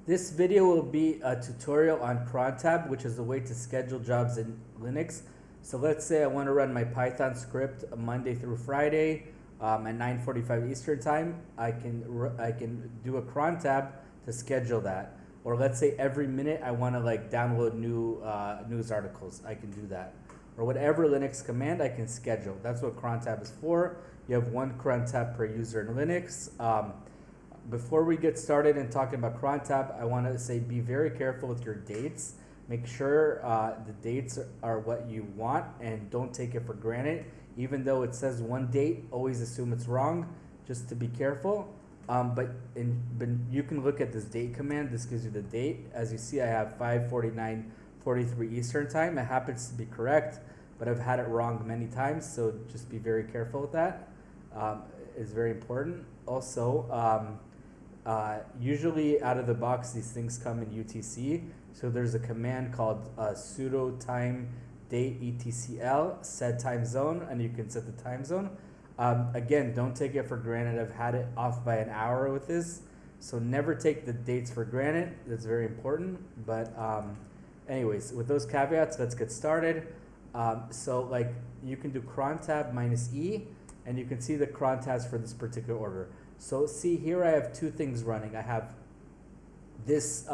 This video will be a tutorial on Crontab, which is a way to schedule jobs in Linux. So let's say I want to run my Python script Monday through Friday at 9:45 Eastern time. I can do a Crontab to schedule that. Or let's say every minute I want to download new news articles. I can do that. Or whatever Linux command I can schedule. That's what Crontab is for. You have one Crontab per user in Linux. Before we get started and talking about Crontab, I want to say be very careful with your dates. Make sure the dates are what you want and don't take it for granted. Even though it says one date, always assume it's wrong, just to be careful. But you can look at this date command. This gives you the date. As you see, I have 5:49:43 Eastern time. It happens to be correct, but I've had it wrong many times, so just be very careful with that. It's very important. Also, usually out of the box, these things come in UTC. So there's a command called sudo time date etcl set time zone, and you can set the time zone. Again, don't take it for granted. I've had it off by an hour with this, so never take the dates for granted. That's very important. But anyways, with those caveats, let's get started. So you can do Crontab -E, and you can see the Crontabs for this particular order. So see here, I have two things running. I have this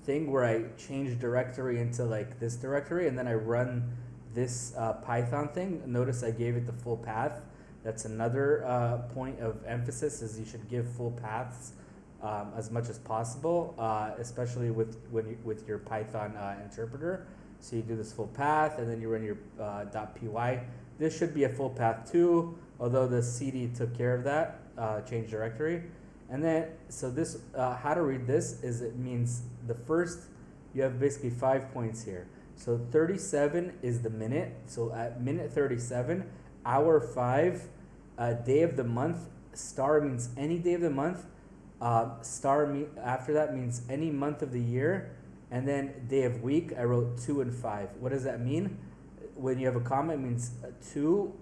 thing where I change directory into this directory, and then I run this Python thing. Notice I gave it the full path. That's another point of emphasis, is you should give full paths as much as possible, especially with your Python interpreter. So you do this full path, and then you run your .py. This should be a full path too, although the cd took care of that. Change directory. And then, so this, how to read this is, it means the first, you have basically 5 points here. So 37 is the minute. So at minute 37, hour 5, day of the month, star means any day of the month. After that means any month of the year. And then day of week, I wrote 2 and 5. What does that mean? When you have a comma, it means 2.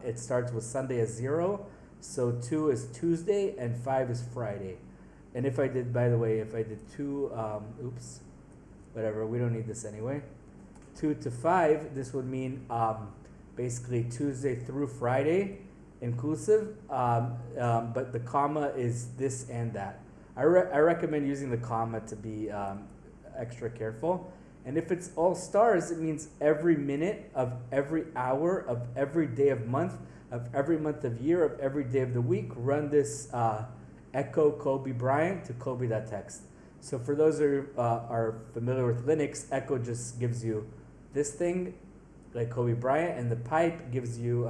It starts with Sunday as 0. So 2 is Tuesday and 5 is Friday. And if I did, by the way, if I did 2, oops, whatever, we don't need this anyway. 2 to 5, this would mean basically Tuesday through Friday inclusive, but the comma is this and that. I recommend using the comma to be extra careful. And if it's all stars, it means every minute of every hour of every day of month, of every month of year, of every day of the week. Run this echo Kobe Bryant to Kobe.txt. So for those who are familiar with Linux, echo just gives you this thing, like Kobe Bryant, and the pipe gives you,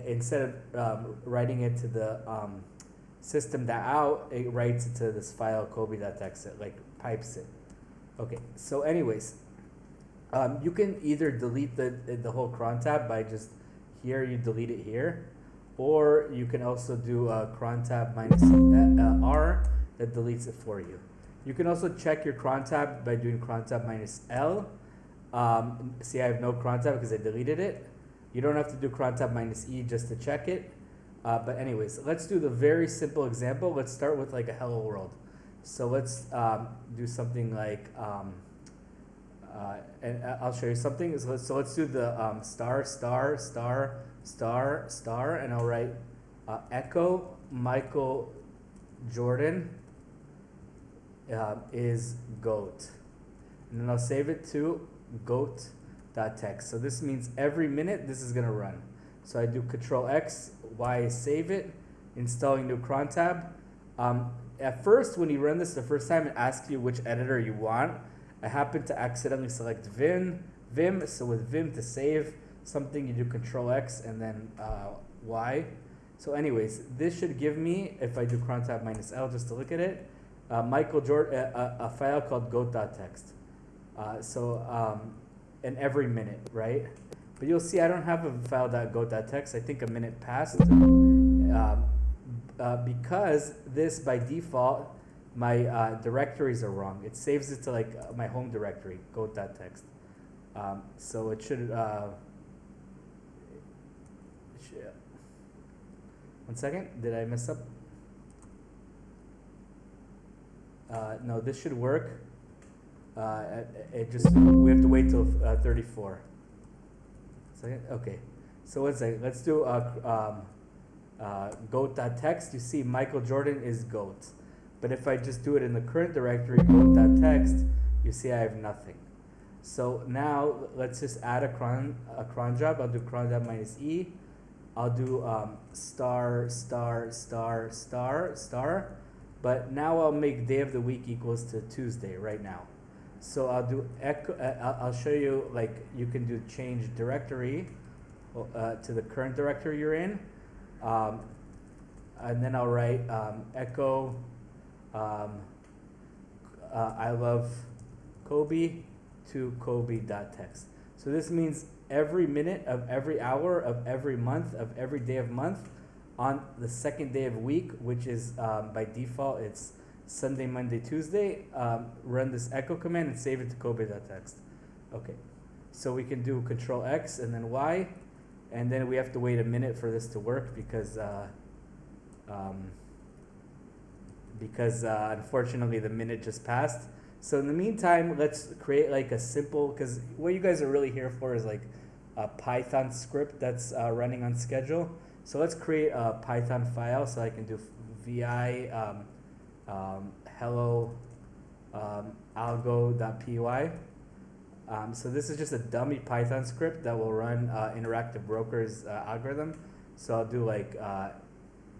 instead of writing it to the system.out, it writes it to this file Kobe.txt. It pipes it. Okay, so anyways, you can either delete the whole Crontab by just here, you delete it here, or you can also do Crontab -R that deletes it for you. You can also check your Crontab by doing Crontab -L. See, I have no Crontab because I deleted it. You don't have to do Crontab -E just to check it. But anyways, let's do the very simple example. Let's start with a hello world. So let's do something and I'll show you something. So let's do the star, star, star, star, star, and I'll write echo Michael Jordan is goat. And then I'll save it to goat.txt. So this means every minute this is going to run. So I do Control X, Y, save it, installing new Crontab. At first, when you run this the first time, it asks you which editor you want. I happen to accidentally select Vim. So with Vim to save something, you do Control X and then Y. So anyways, this should give me, if I do Crontab -L just to look at it, Michael Jordan, a file called goat.txt. And every minute, right? But you'll see I don't have a file .goat.txt. I think a minute passed. Because this, by default, my directories are wrong. It saves it to my home directory, goat.txt. So it should, one second, did I mess up? No, this should work. It just, we have to wait till 34. Second? Okay. So one second. Let's do goat.text. You see Michael Jordan is goat. But if I just do it in the current directory, goat.text, you see I have nothing. So now let's just add a cron job. I'll do crontab minus E. I'll do star, star, star, star, star. But now I'll make day of the week equals to Tuesday right now. So I'll do echo. I'll show you, like, you can do change directory to the current directory you're in, and then I'll write echo. I love Kobe to Kobe.text. So this means every minute of every hour of every month of every day of month on the second day of week, which is by default it's Sunday, Monday, Tuesday, run this echo command and save it to Kobe.text. Okay, so we can do Control X and then Y, and then we have to wait a minute for this to work because unfortunately the minute just passed. So in the meantime, let's create like a simple, because what you guys are really here for is like a Python script that's running on schedule. So let's create a Python file. So I can do vi hello algo.py. So this is just a dummy Python script that will run Interactive Broker's algorithm. So I'll do like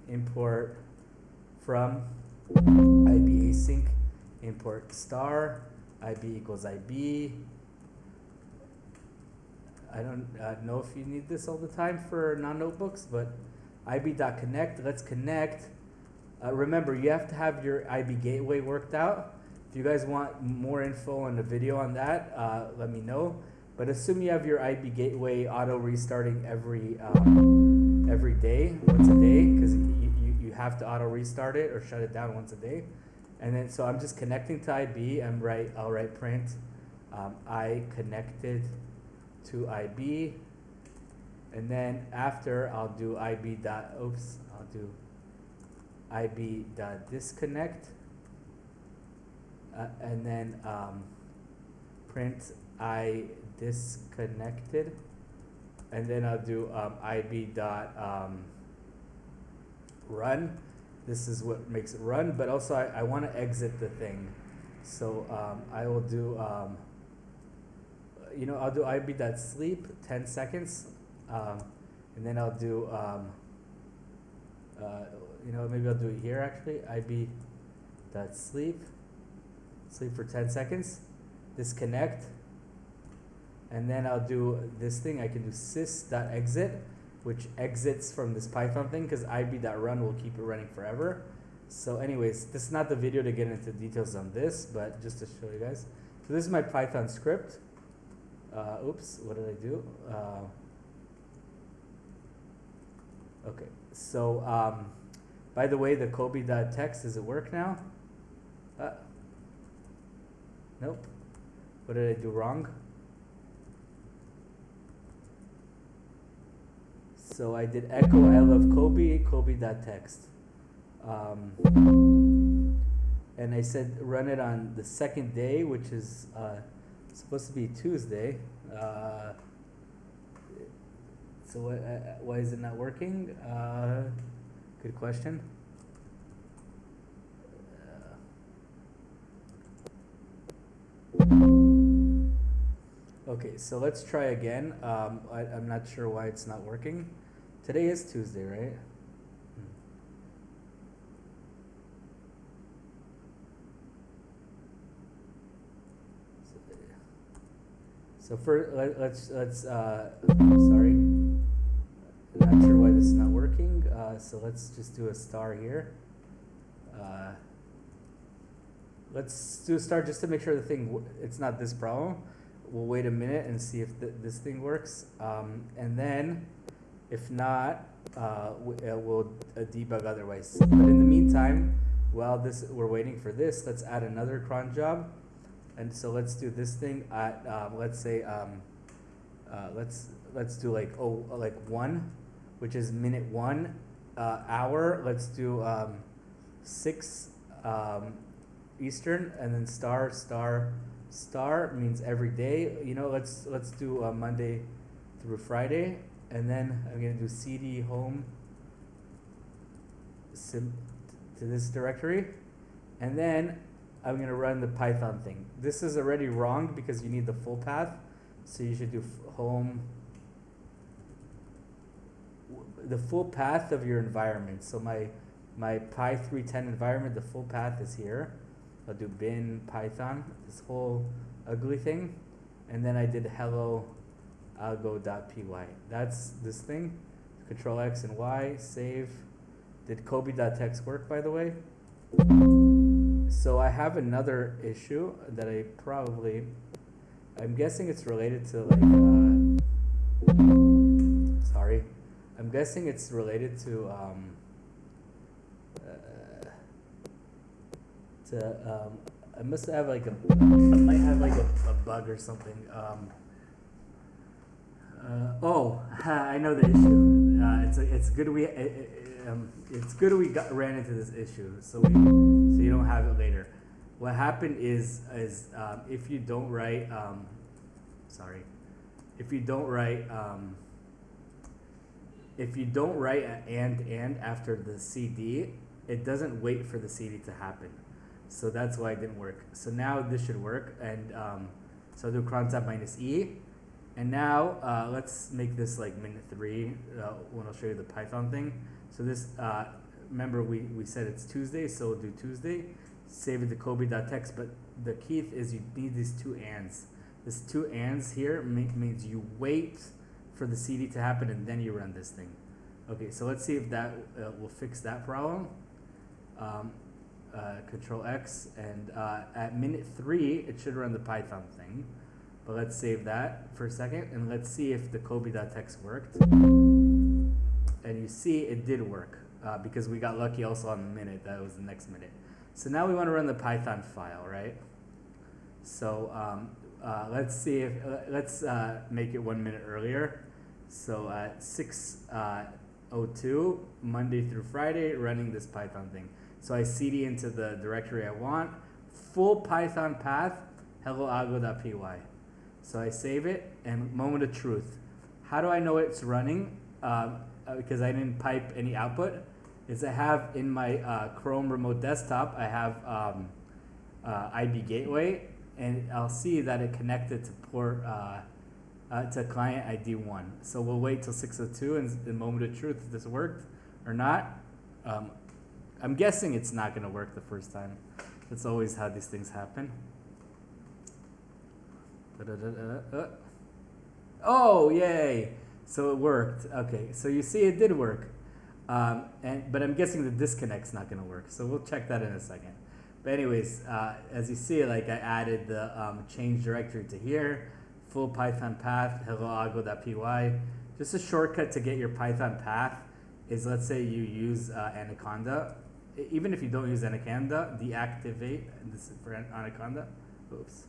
import from IB async, import star, IB equals IB. I don't know if you need this all the time for non-notebooks, but IB.connect, let's connect. Remember, you have to have your IB gateway worked out. If you guys want more info on the video on that, let me know. But assume you have your IB gateway auto restarting every day, once a day, because you have to auto restart it or shut it down once a day. And then so I'm just connecting to IB. I'll write print I connected to IB, and then after I'll do I'll do IB.disconnect, and then print I disconnected, and then I'll do IB.run. This is what makes it run, but also I want to exit the thing. So I will do, I'll do IB.sleep 10 seconds, and then I'll do, maybe I'll do it here actually, IB.sleep, sleep for 10 seconds, disconnect, and then I'll do this thing. I can do sys.exit, which exits from this Python thing, because IB.run will keep it running forever. So anyways, this is not the video to get into details on this, but just to show you guys. So this is my Python script. Oops, what did I do? Okay, so by the way, the Kobe.text, does it work now? Nope. What did I do wrong? So I did echo I love Kobe, Kobe.text. And I said run it on the second day, which is supposed to be Tuesday. So why is it not working? Good question. Okay, so let's try again. I'm not sure why it's not working. Today is Tuesday, right? So first, let's sorry, not sure why this is not working. So let's just do a star here. Let's do a star just to make sure the thing, it's not this problem. We'll wait a minute and see if this thing works. And then, if not, we'll debug otherwise. But in the meantime, while we're waiting for this, let's add another cron job. And so let's do this thing at let's say let's do like 1, which is minute 1, hour. Let's do 6 Eastern, and then star star star means every day. You know, let's do Monday through Friday, and then I'm gonna do cd home sim to this directory, and then I'm gonna run the Python thing. This is already wrong because you need the full path, so you should do home, the full path of your environment. So my Py 310 environment, the full path is here. I'll do bin Python, this whole ugly thing, and then I did hello algo.py. That's this thing. Control X and Y, save. Did Kobe.txt work, by the way? So I have another issue that I'm guessing it's related to sorry. I'm guessing it's related to I must have like I might have like a bug or something. I know the issue. It's good we ran into this issue, so you don't have it later. What happened is if you don't write an and after the CD, it doesn't wait for the CD to happen. So that's why it didn't work. So now this should work, and so I'll do Crontab -E, and now let's make this like minute 3 when I'll show you the Python thing. So this, remember we said it's Tuesday, so we'll do Tuesday. Save it to Kobe.txt, but the key is you need these two ands. This two ands here means you wait for the CD to happen and then you run this thing. Okay, so let's see if that will fix that problem. Control X, and at minute 3 it should run the Python thing, but let's save that for a second and let's see if the Kobe.txt worked. And you see it did work because we got lucky also on the minute. That was the next minute. So now we want to run the Python file, right? So let's see if let's make it 1 minute earlier. So at 6:02 Monday through Friday, running this Python thing. So I cd into the directory I want, full Python path, hello algo.py. So I save it, and moment of truth. How do I know it's running? Because I didn't pipe any output, is I have in my Chrome remote desktop, I have IB gateway, and I'll see that it connected to port to client ID 1. So we'll wait till 6:02 and the moment of truth if this worked or not. I'm guessing it's not going to work the first time. That's always how these things happen. Oh, yay! So it worked. Okay, so you see it did work. But I'm guessing the disconnect's not going to work. So we'll check that in a second. But anyways, as you see, like I added the change directory to here, full Python path, hello algo.py. Just a shortcut to get your Python path is, let's say you use Anaconda. Even if you don't use Anaconda, deactivate, and this is for Anaconda. Oops.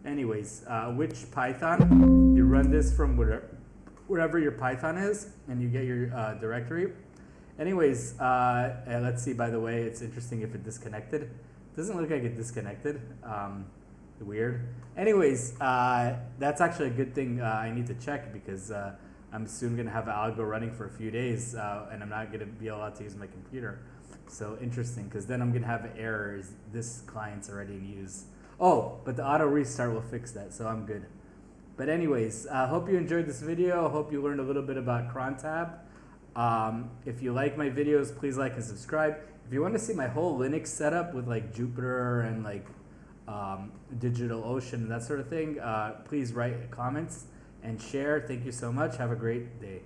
Anyways, which Python? You run this from wherever your Python is, and you get your directory. Anyways, let's see, by the way, it's interesting if it disconnected. Doesn't look like it disconnected. Weird. Anyways, that's actually a good thing I need to check because I'm soon going to have Algo running for a few days, and I'm not going to be allowed to use my computer. So interesting, because then I'm going to have errors. This client's already in use. Oh, but the auto restart will fix that, so I'm good. But anyways, I hope you enjoyed this video. I hope you learned a little bit about Crontab. If you like my videos, please like and subscribe. If you want to see my whole Linux setup with like Jupyter and like DigitalOcean and that sort of thing, please write comments and share. Thank you so much. Have a great day.